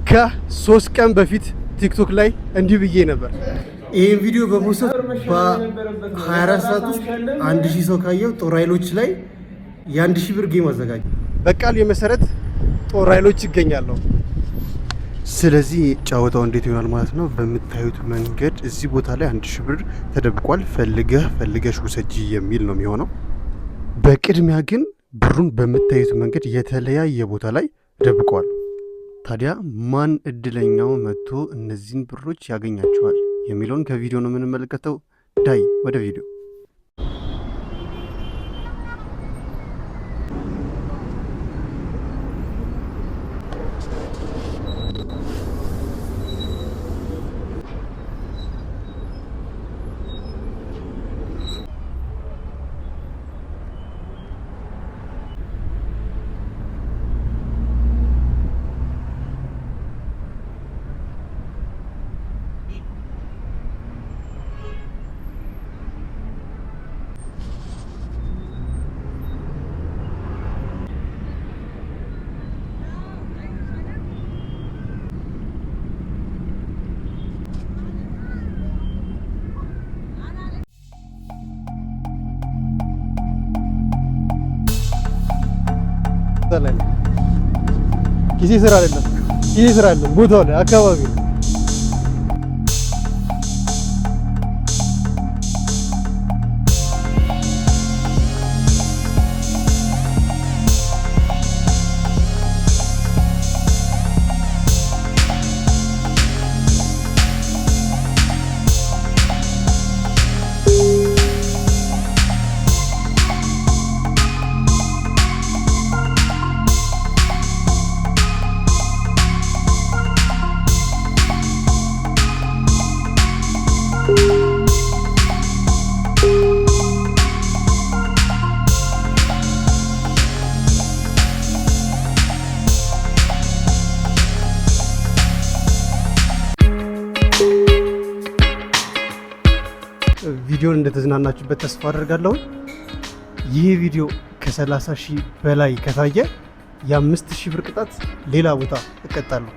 ከ3 ቀን በፊት ቲክቶክ ላይ እንዲህ ብዬ ነበር። ይሄን ቪዲዮ በፖስት በ24 ሰዓት ውስጥ 1000 ሰው ካየው ጦር ኃይሎች ላይ የ1000 ብር ጌም አዘጋጅ። በቃል የመሰረት ጦር ኃይሎች ይገኛሉ። ስለዚህ ጫወታው እንዴት ይሆናል ማለት ነው? በምታዩት መንገድ እዚህ ቦታ ላይ 1000 ብር ተደብቋል። ፈልገሽ ውሰጂ የሚል ነው የሚሆነው። በቅድሚያ ግን ብሩን በምታዩት መንገድ የተለያየ ቦታ ላይ ደብቀዋል። ታዲያ ማን እድለኛው መጥቶ እነዚህን ብሮች ያገኛቸዋል የሚለውን ከቪዲዮ ነው የምንመለከተው። ዳይ ወደ ቪዲዮ። ጊዜ ስራ አይደለም ቦታው ላይ አካባቢ ነው። ቪዲዮን እንደተዝናናችሁበት ተስፋ አደርጋለሁ። ይህ ቪዲዮ ከ30,000 በላይ ከታየ የ5000 ብር ቅጣት ሌላ ቦታ እቀጣለሁ።